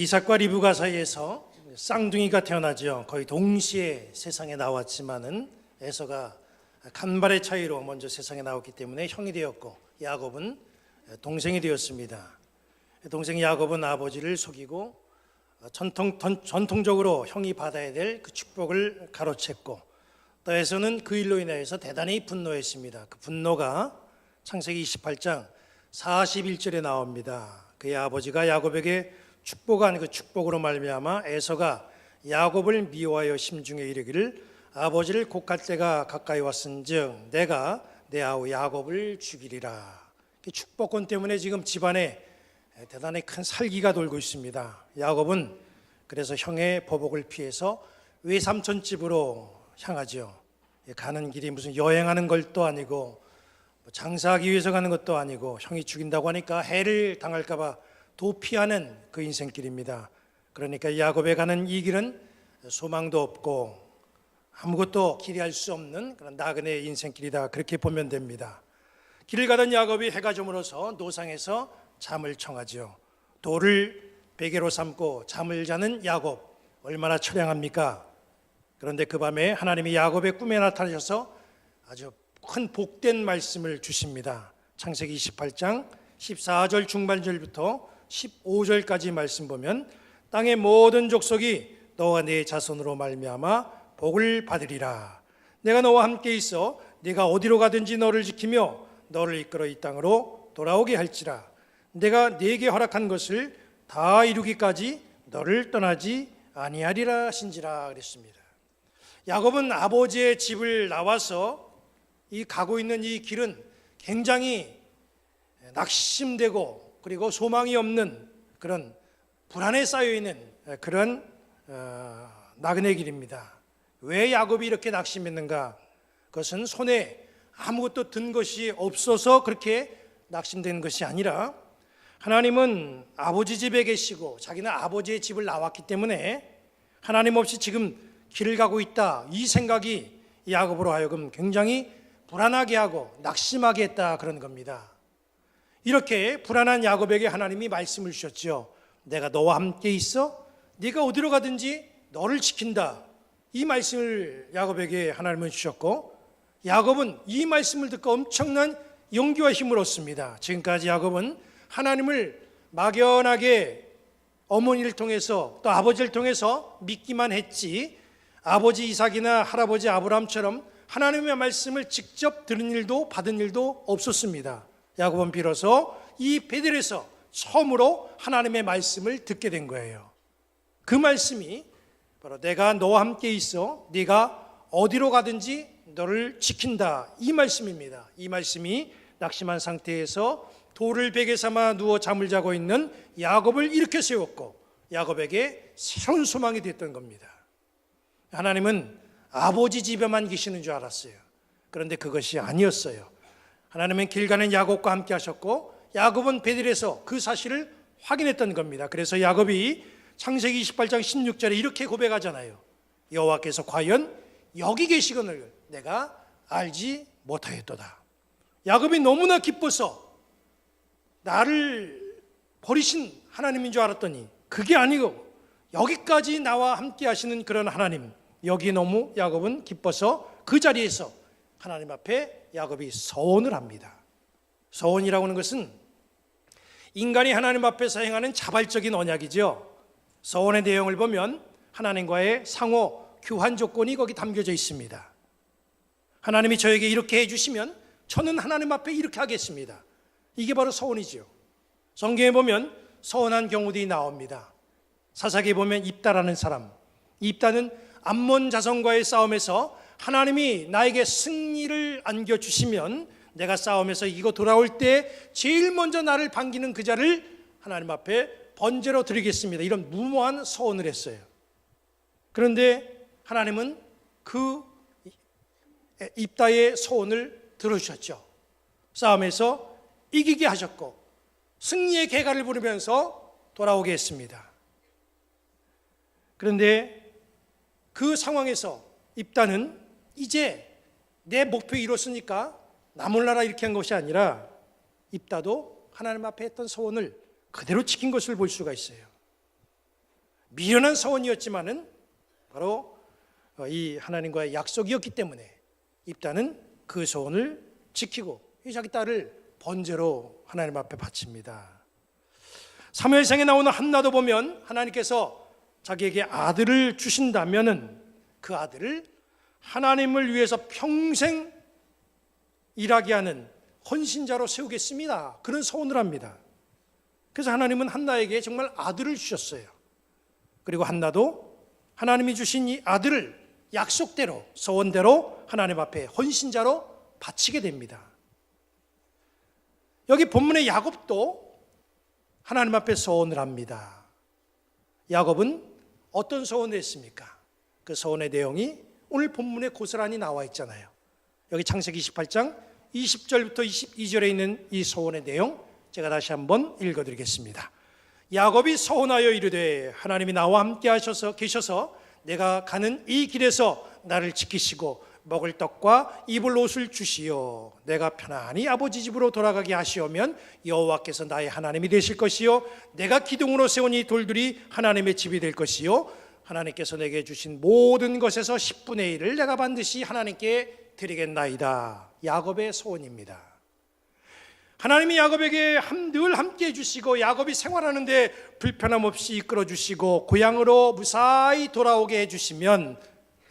이삭과 리브가 사이에서 쌍둥이가 태어나죠. 거의 동시에 세상에 나왔지만은 에서가 간발의 차이로 먼저 세상에 나왔기 때문에 형이 되었고, 야곱은 동생이 되었습니다. 동생 야곱은 아버지를 속이고 전통적으로 형이 받아야 될 그 축복을 가로챘고, 또 에서는 그 일로 인해서 대단히 분노했습니다. 그 분노가 창세기 28장 41절에 나옵니다. 그의 아버지가 야곱에게 축복한 그 축복으로 말미암아 에서가 야곱을 미워하여 심중에 이르기를 아버지를 곡할 때가 가까이 왔은즉 내가 내 아우 야곱을 죽이리라. 축복권 때문에 지금 집안에 대단히 큰 살기가 돌고 있습니다. 야곱은 그래서 형의 보복을 피해서 외삼촌 집으로 향하죠. 가는 길이 무슨 여행하는 것도 아니고 장사하기 위해서 가는 것도 아니고 형이 죽인다고 하니까 해를 당할까 봐 도피하는 그 인생길입니다. 그러니까 야곱에 가는 이 길은 소망도 없고 아무것도 기대할 수 없는 그런 나그네의 인생길이다, 그렇게 보면 됩니다. 길을 가던 야곱이 해가 저물어서 노상에서 잠을 청하죠. 돌을 베개로 삼고 잠을 자는 야곱, 얼마나 처량합니까? 그런데 그 밤에 하나님이 야곱의 꿈에 나타나셔서 아주 큰 복된 말씀을 주십니다. 창세기 28장 14절 중반절부터 15절까지 말씀 보면 땅의 모든 족속이 너와 네 자손으로 말미암아 복을 받으리라. 내가 너와 함께 있어 네가 어디로 가든지 너를 지키며 너를 이끌어 이 땅으로 돌아오게 할지라. 내가 네게 허락한 것을 다 이루기까지 너를 떠나지 아니하리라 하신지라 그랬습니다. 야곱은 아버지의 집을 나와서 이 가고 있는 이 길은 굉장히 낙심되고 그리고 소망이 없는 그런 불안에 쌓여있는 그런 나그네 길입니다. 왜 야곱이 이렇게 낙심했는가? 그것은 손에 아무것도 든 것이 없어서 그렇게 낙심된 것이 아니라 하나님은 아버지 집에 계시고 자기는 아버지의 집을 나왔기 때문에 하나님 없이 지금 길을 가고 있다, 이 생각이 야곱으로 하여금 굉장히 불안하게 하고 낙심하게 했다, 그런 겁니다. 이렇게 불안한 야곱에게 하나님이 말씀을 주셨죠. 내가 너와 함께 있어 네가 어디로 가든지 너를 지킨다, 이 말씀을 야곱에게 하나님은 주셨고, 야곱은 이 말씀을 듣고 엄청난 용기와 힘을 얻습니다. 지금까지 야곱은 하나님을 막연하게 어머니를 통해서 또 아버지를 통해서 믿기만 했지, 아버지 이삭이나 할아버지 아브라함처럼 하나님의 말씀을 직접 들은 일도 받은 일도 없었습니다. 야곱은 비로소 이 베델에서 처음으로 하나님의 말씀을 듣게 된 거예요. 그 말씀이 바로 내가 너와 함께 있어 네가 어디로 가든지 너를 지킨다, 이 말씀입니다. 이 말씀이 낙심한 상태에서 돌을 베개 삼아 누워 잠을 자고 있는 야곱을 일으켜 세웠고 야곱에게 새로운 소망이 됐던 겁니다. 하나님은 아버지 집에만 계시는 줄 알았어요. 그런데 그것이 아니었어요. 하나님은 길 가는 야곱과 함께 하셨고 야곱은 베델에서 그 사실을 확인했던 겁니다. 그래서 야곱이 창세기 28장 16절에 이렇게 고백하잖아요. 여호와께서 과연 여기 계시거늘 내가 알지 못하였도다. 야곱이 너무나 기뻐서 나를 버리신 하나님인 줄 알았더니 그게 아니고 여기까지 나와 함께 하시는 그런 하나님, 여기 너무 야곱은 기뻐서 그 자리에서 하나님 앞에 야곱이 서원을 합니다. 서원이라고 하는 것은 인간이 하나님 앞에서 행하는 자발적인 언약이죠. 서원의 내용을 보면 하나님과의 상호 교환 조건이 거기 담겨져 있습니다. 하나님이 저에게 이렇게 해주시면 저는 하나님 앞에 이렇게 하겠습니다. 이게 바로 서원이죠. 성경에 보면 서원한 경우들이 나옵니다. 사사기에 보면 입다라는 사람, 입다는 암몬 자손과의 싸움에서 하나님이 나에게 승리를 안겨주시면 내가 싸움에서 이기고 돌아올 때 제일 먼저 나를 반기는 그 자를 하나님 앞에 번제로 드리겠습니다, 이런 무모한 서원을 했어요. 그런데 하나님은 그 입다의 서원을 들어주셨죠. 싸움에서 이기게 하셨고 승리의 개가를 부르면서 돌아오게 했습니다. 그런데 그 상황에서 입다는 이제 내 목표 이뤘으니까 나 몰라라 이렇게 한 것이 아니라 입다도 하나님 앞에 했던 소원을 그대로 지킨 것을 볼 수가 있어요. 미련한 서원이었지만은 바로 이 하나님과의 약속이었기 때문에 입다는 그 소원을 지키고 이 자기 딸을 번제로 하나님 앞에 바칩니다. 사무엘상에 나오는 한나도 보면 하나님께서 자기에게 아들을 주신다면은 그 아들을 하나님을 위해서 평생 일하게 하는 헌신자로 세우겠습니다. 그런 소원을 합니다. 그래서 하나님은 한나에게 정말 아들을 주셨어요. 그리고 한나도 하나님이 주신 이 아들을 약속대로 소원대로 하나님 앞에 헌신자로 바치게 됩니다. 여기 본문의 야곱도 하나님 앞에 소원을 합니다. 야곱은 어떤 소원을 했습니까? 그 소원의 내용이 오늘 본문에 고스란히 나와 있잖아요. 여기 창세기 28장 20절부터 22절에 있는 이 소원의 내용 제가 다시 한번 읽어드리겠습니다. 야곱이 소원하여 이르되 하나님이 나와 함께 계셔서 내가 가는 이 길에서 나를 지키시고 먹을 떡과 입을 옷을 주시어 내가 편안히 아버지 집으로 돌아가게 하시오면 여호와께서 나의 하나님이 되실 것이요 내가 기둥으로 세운 이 돌들이 하나님의 집이 될 것이요 하나님께서 내게 주신 모든 것에서 10분의 1을 내가 반드시 하나님께 드리겠나이다. 야곱의 소원입니다. 하나님이 야곱에게 늘 함께 해주시고 야곱이 생활하는데 불편함 없이 이끌어주시고 고향으로 무사히 돌아오게 해주시면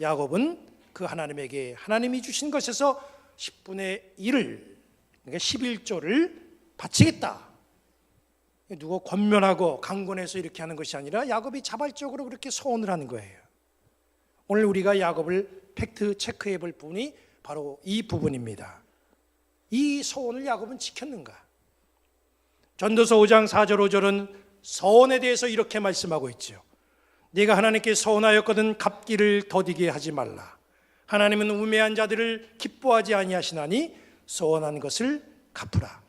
야곱은 그 하나님에게 하나님이 주신 것에서 10분의 1을 그러니까 11조를 바치겠다. 누구 권면하고 강권해서 이렇게 하는 것이 아니라 야곱이 자발적으로 그렇게 소원을 하는 거예요. 오늘 우리가 야곱을 팩트 체크해 볼 부분이 바로 이 부분입니다. 이 소원을 야곱은 지켰는가? 전도서 5장 4절 5절은 소원에 대해서 이렇게 말씀하고 있죠. 네가 하나님께 소원하였거든 갚기를 더디게 하지 말라. 하나님은 우매한 자들을 기뻐하지 아니하시나니 소원한 것을 갚으라.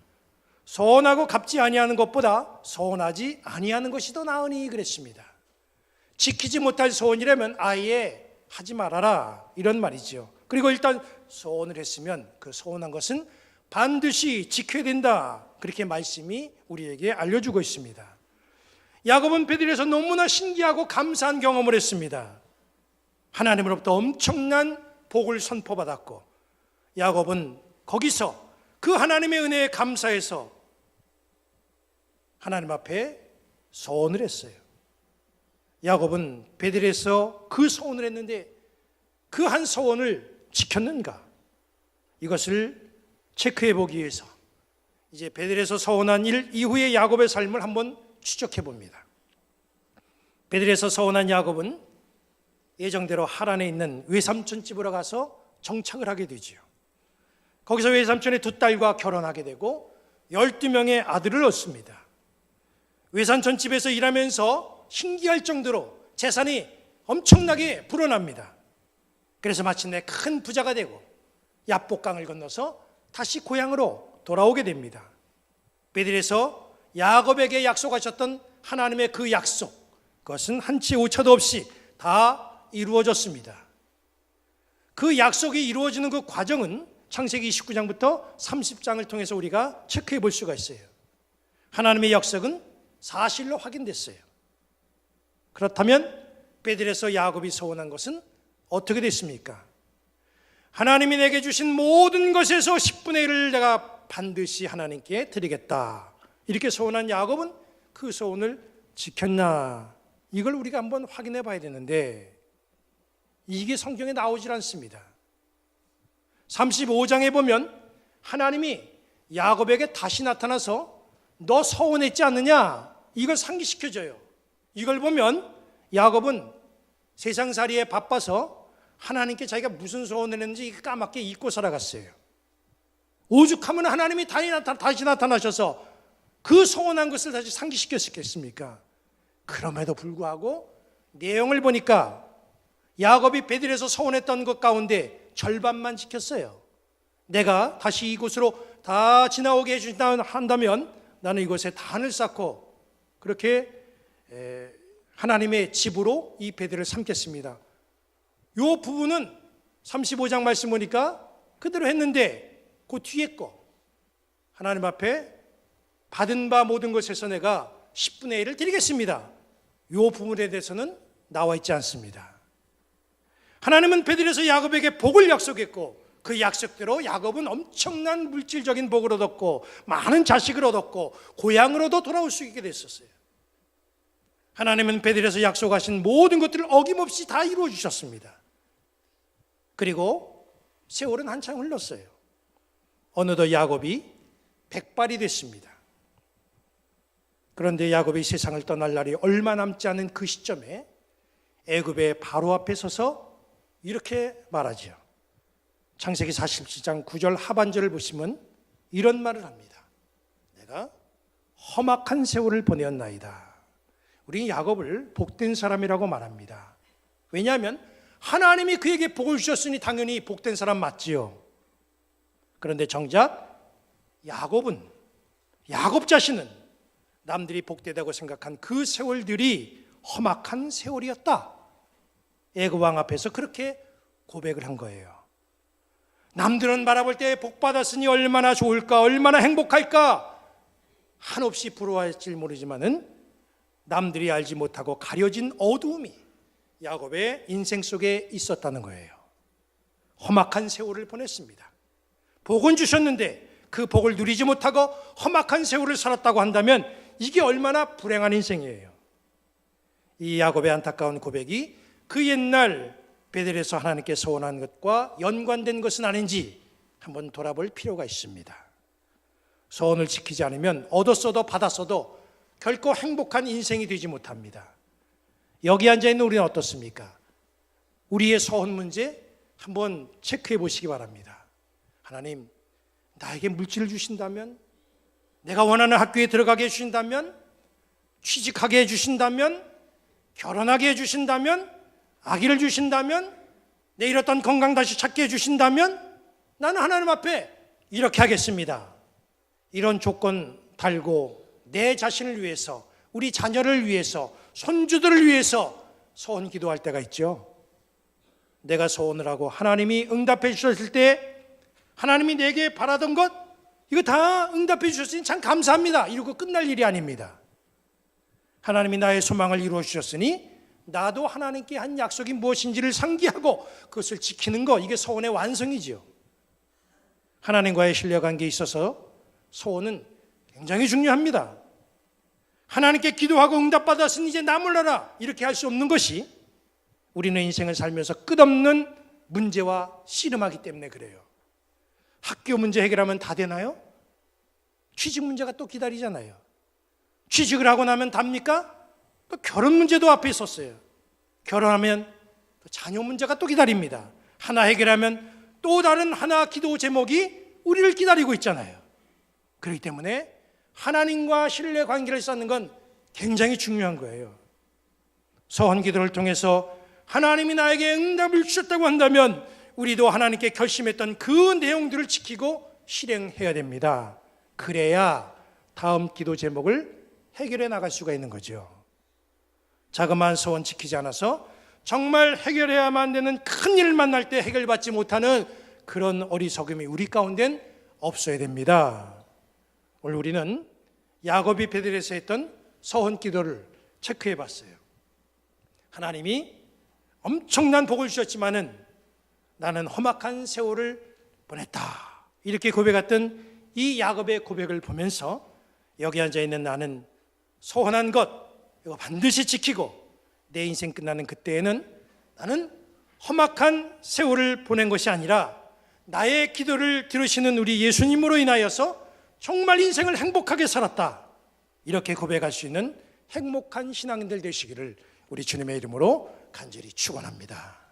소원하고 갚지 아니하는 것보다 소원하지 아니하는 것이 더 나으니 그랬습니다. 지키지 못할 소원이라면 아예 하지 말아라 이런 말이죠. 그리고 일단 소원을 했으면 그 소원한 것은 반드시 지켜야 된다. 그렇게 말씀이 우리에게 알려주고 있습니다. 야곱은 베들에서 너무나 신기하고 감사한 경험을 했습니다. 하나님으로부터 엄청난 복을 선포받았고 야곱은 거기서 그 하나님의 은혜에 감사해서 하나님 앞에 소원을 했어요. 야곱은 베들에서 그 소원을 했는데 그 한 소원을 지켰는가? 이것을 체크해 보기 위해서 이제 베들에서 서원한 일 이후의 야곱의 삶을 한번 추적해 봅니다. 베들에서 서원한 야곱은 예정대로 하란에 있는 외삼촌 집으로 가서 정착을 하게 되지요. 거기서 외삼촌의 두 딸과 결혼하게 되고 12명의 아들을 얻습니다. 외삼촌 집에서 일하면서 신기할 정도로 재산이 엄청나게 불어납니다. 그래서 마침내 큰 부자가 되고 야복강을 건너서 다시 고향으로 돌아오게 됩니다. 베들에서 야곱에게 약속하셨던 하나님의 그 약속, 그것은 한치 오차도 없이 다 이루어졌습니다. 그 약속이 이루어지는 그 과정은 창세기 29장부터 30장을 통해서 우리가 체크해 볼 수가 있어요. 하나님의 약속은 사실로 확인됐어요. 그렇다면 베들에서 야곱이 소원한 것은 어떻게 됐습니까? 하나님이 내게 주신 모든 것에서 10분의 1을 내가 반드시 하나님께 드리겠다. 이렇게 소원한 야곱은 그 소원을 지켰나? 이걸 우리가 한번 확인해 봐야 되는데 이게 성경에 나오질 않습니다. 35장에 보면 하나님이 야곱에게 다시 나타나서 너 소원했지 않느냐? 이걸 상기시켜줘요. 이걸 보면 야곱은 세상살이에 바빠서 하나님께 자기가 무슨 소원을 했는지 까맣게 잊고 살아갔어요. 오죽하면 하나님이 다시 나타나셔서 그 소원한 것을 다시 상기시켰겠습니까? 그럼에도 불구하고 내용을 보니까 야곱이 베들에서 소원했던 것 가운데 절반만 지켰어요. 내가 다시 이곳으로 다 지나오게 해주신다 한다면 나는 이곳에 단을 쌓고 그렇게 하나님의 집으로 이 베들을 삼겠습니다. 이 부분은 35장 말씀 보니까 그대로 했는데 그 뒤에 거 하나님 앞에 받은 바 모든 것에서 내가 10분의 1을 드리겠습니다. 이 부분에 대해서는 나와 있지 않습니다. 하나님은 베들에서 야곱에게 복을 약속했고 그 약속대로 야곱은 엄청난 물질적인 복을 얻었고 많은 자식을 얻었고 고향으로도 돌아올 수 있게 됐었어요. 하나님은 베들에서 약속하신 모든 것들을 어김없이 다 이루어 주셨습니다. 그리고 세월은 한참 흘렀어요. 어느덧 야곱이 100발이 됐습니다. 그런데 야곱이 세상을 떠날 날이 얼마 남지 않은 그 시점에 애굽의 바로 앞에 서서 이렇게 말하죠. 창세기 47장 9절 하반절을 보시면 이런 말을 합니다. 내가 험악한 세월을 보내었나이다. 우리 야곱을 복된 사람이라고 말합니다. 왜냐하면 하나님이 그에게 복을 주셨으니 당연히 복된 사람 맞지요. 그런데 정작 야곱 자신은 남들이 복되다고 생각한 그 세월들이 험악한 세월이었다. 애굽 왕 앞에서 그렇게 고백을 한 거예요. 남들은 바라볼 때 복받았으니 얼마나 좋을까, 얼마나 행복할까 한없이 부러워할지 모르지만은 남들이 알지 못하고 가려진 어두움이 야곱의 인생 속에 있었다는 거예요. 험악한 세월을 보냈습니다. 복은 주셨는데 그 복을 누리지 못하고 험악한 세월을 살았다고 한다면 이게 얼마나 불행한 인생이에요. 이 야곱의 안타까운 고백이 그 옛날 베델에서 하나님께 소원한 것과 연관된 것은 아닌지 한번 돌아볼 필요가 있습니다. 소원을 지키지 않으면 얻었어도 받았어도 결코 행복한 인생이 되지 못합니다. 여기 앉아있는 우리는 어떻습니까? 우리의 소원 문제 한번 체크해 보시기 바랍니다. 하나님, 나에게 물질을 주신다면, 내가 원하는 학교에 들어가게 해주신다면, 취직하게 해주신다면, 결혼하게 해주신다면, 아기를 주신다면, 내 잃었던 건강 다시 찾게 해주신다면 나는 하나님 앞에 이렇게 하겠습니다. 이런 조건 달고 내 자신을 위해서, 우리 자녀를 위해서, 손주들을 위해서 소원 기도할 때가 있죠. 내가 소원을 하고 하나님이 응답해 주셨을 때 하나님이 내게 바라던 것 이거 다 응답해 주셨으니 참 감사합니다 이러고 끝날 일이 아닙니다. 하나님이 나의 소망을 이루어 주셨으니 나도 하나님께 한 약속이 무엇인지를 상기하고 그것을 지키는 것, 이게 소원의 완성이지요. 하나님과의 신뢰관계에 있어서 소원은 굉장히 중요합니다. 하나님께 기도하고 응답받았으니 이제 나 몰라라 이렇게 할 수 없는 것이 우리는 인생을 살면서 끝없는 문제와 씨름하기 때문에 그래요. 학교 문제 해결하면 다 되나요? 취직 문제가 또 기다리잖아요. 취직을 하고 나면 답니까? 또 결혼 문제도 앞에 있었어요. 결혼하면 또 자녀 문제가 또 기다립니다. 하나 해결하면 또 다른 하나 기도 제목이 우리를 기다리고 있잖아요. 그렇기 때문에 하나님과 신뢰 관계를 쌓는 건 굉장히 중요한 거예요. 소원 기도를 통해서 하나님이 나에게 응답을 주셨다고 한다면 우리도 하나님께 결심했던 그 내용들을 지키고 실행해야 됩니다. 그래야 다음 기도 제목을 해결해 나갈 수가 있는 거죠. 자그마한 소원 지키지 않아서 정말 해결해야만 되는 큰 일 만날 때 해결받지 못하는 그런 어리석음이 우리 가운데는 없어야 됩니다. 오늘 우리는 야곱이 베델에서 했던 소원 기도를 체크해 봤어요. 하나님이 엄청난 복을 주셨지만은 나는 험악한 세월을 보냈다 이렇게 고백했던 이 야곱의 고백을 보면서 여기 앉아있는 나는 소원한 것 이거 반드시 지키고 내 인생 끝나는 그때에는 나는 험악한 세월을 보낸 것이 아니라 나의 기도를 들으시는 우리 예수님으로 인하여서 정말 인생을 행복하게 살았다 이렇게 고백할 수 있는 행복한 신앙인들 되시기를 우리 주님의 이름으로 간절히 축원합니다.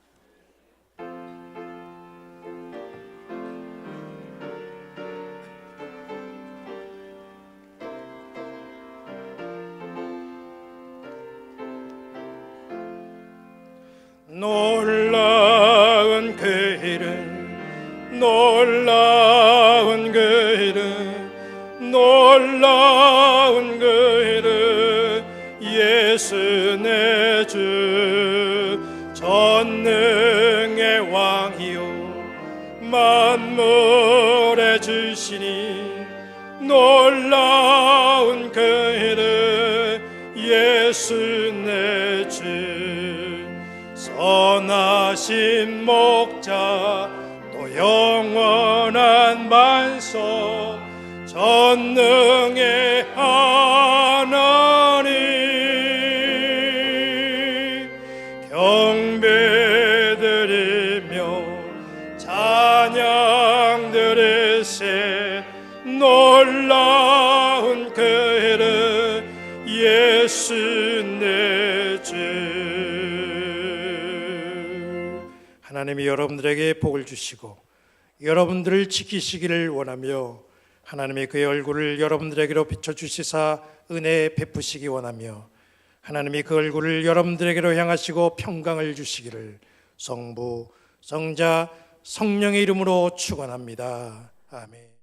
놀라운 그 이름, 놀라운 그 이름, 놀라운 그 이름, 예수 내 주, 전능의 왕이요 만물의 주시니 놀라운 그 이름, 예수 내 주 선하신 목자 또 영원한 반석 전능의 하나님 경배드리며 찬양 드리세 놀라운 그 이름 예수 내 주. 하나님이 여러분들에게 복을 주시고 여러분들을 지키시기를 원하며 하나님의 그의 얼굴을 여러분들에게로 비춰주시사 은혜 베푸시기 원하며 하나님이 그 얼굴을 여러분들에게로 향하시고 평강을 주시기를 성부, 성자, 성령의 이름으로 축원합니다. 아멘.